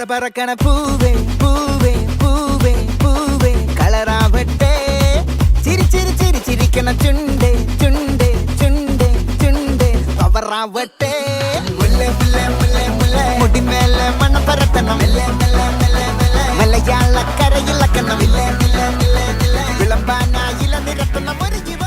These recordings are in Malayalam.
പറക്കണ പൂവേ പൂവേ പൂവേ പൂവേ കളറാവട്ടെ ചിരിച്ചിരി ചിരി ചിരിക്കണ ചുണ്ടേ ചുണ്ടേ ചുണ്ടേ ചുണ്ടേ പവറാവട്ടെ മുടിമേലെ മണ്ണ പരത്തണം മലയാളക്കരയിളക്കണം വിളമ്പാനായില നിരത്തണം ഒരു ജീവ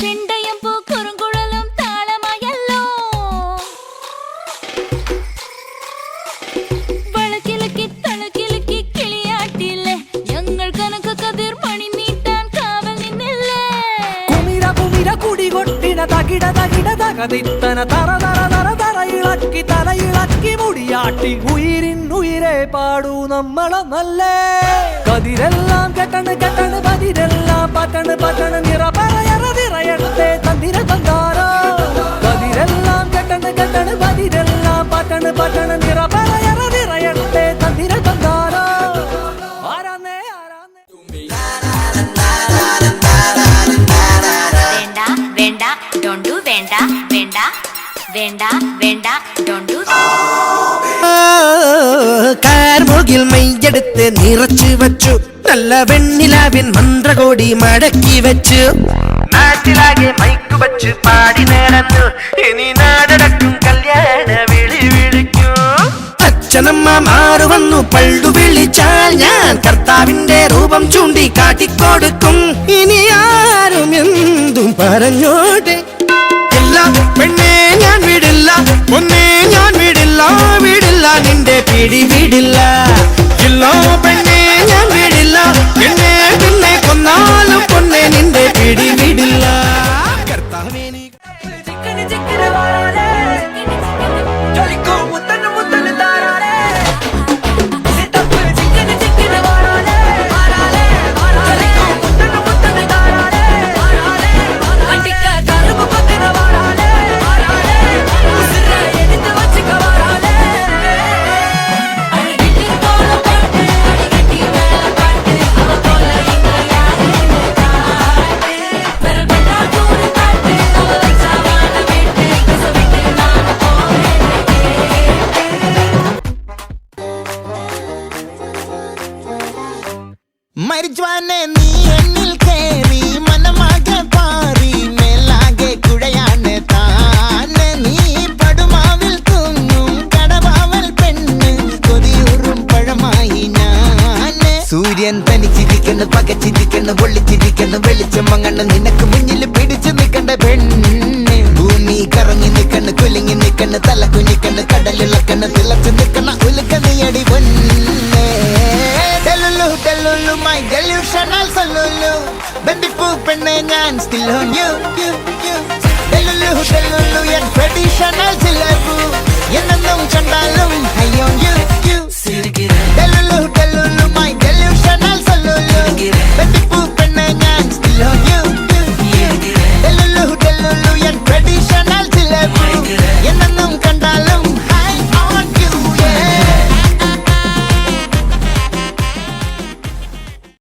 ചെണ്ടയും പൂക്കുറുങ്കുഴലും താളമായല്ലോ വളക്കിലക്കി തളക്കിലക്കി കിളിയാട്ടില്ലേ ഞങ്ങൾ കനക കതിർ മണി നീട്ടാൻ കാവൽ നിന്നില്ലേ കുമിര കുമിര കുടികൊട്ടിന തകിട തകിട തകതിത്തന തറ തറ തറ തറയിളക്കി തലയിളക്കി മുടിയാട്ടി ഉയിരിൻ ഉയിരെ പാടൂ നമ്മളെ നല്ലേ കതിരെല്ലാം കെട്ടണ് കെട്ടണ് പതിരെല്ലാം പട്ടണ് പട്ടണ് നിറ പറയറ നിറയട്ടെ തന്തിര തന്താരോ കതിരെല്ലാം കെട്ടണ് കെട്ടണ് പതിരെല്ലാം പട്ടണ് പട്ടണ് നിറ പറയറ നിറയട്ടെ തന്തിര തന്താരോ ആരാന്നേ ആരാന്നേ വേണ്ട വേണ്ട ഡോണ്ടു വേണ്ട വേണ്ട വേണ്ട വേണ്ട ഡോണ്ടു കാർമുകിൽ മൈയെടുത്ത് നിറച്ചു വച്ചു നല്ല വെണ്ണിലാവിൻ മന്ത്രകോടി മടക്കി വെച്ചു നാട്ടിലാകെ മൈക്കു വച്ച് പാടി നേടന്നു ഇനി നാടടക്കും കല്യാണ വിളി വിളിക്കൂ അച്ഛനമ്മ മാറു വന്നു പള്ളു വിളിച്ചാൽ ഞാൻ കർത്താവിന്റെ രൂപം ചൂണ്ടി കാട്ടിക്കൊടുക്കും ഇനി ആരും എന്തും പറഞ്ഞോട്ടെ എല്ലാം പെണ്ണെ ഞാൻ വിടില്ല പൊന്നെ ഞാൻ വിടില്ല വിടില്ല നിന്റെ പിടി വിടില്ല ഇല്ലോ പെണ്ണെ ഞാൻ വിടില്ല എന്നെ പിന്നെ കൊന്നാലും പൊന്നെ നിന്റെ പിടി വിടില്ല കർത്താവേ നീ മരിജ്വാനെ നീ എന്നിൽ കേറി മനമാകെ പാറി മേലാകെ കുഴയാണ് താനെ നീ പടുമാവിൽ തൂങ്ങും കടവാവൽ പെണ്ണ് കൊതിയൂറും പഴമായി ഞാന് സൂര്യൻ തനിച്ചിരിക്കുന്നു പകച്ചിരിക്കുന്നു പൊള്ളിച്ചിരിക്കുന്നു വെളിച്ചം മങ്ങണ് നിനക്ക് മുന്നിൽ പിടിച്ചു നിൽക്കണ്ട പെണ്ണ് ഭൂമി കറങ്ങി നിൽക്കണ് കുലുങ്ങി നിൽക്കണ് തല കുനിക്കണ് കടലിളക്കണ് തിളച്ചു നിൽക്കണ ഉലുക്കതിയടി പൊന്നെ Delulu, my delusional solulu ബന്ധിപ്പൂ പെണ്ണെ ഞാൻ still on you Delulu, yan traditional സിലബു എന്നെന്നും കണ്ടാലും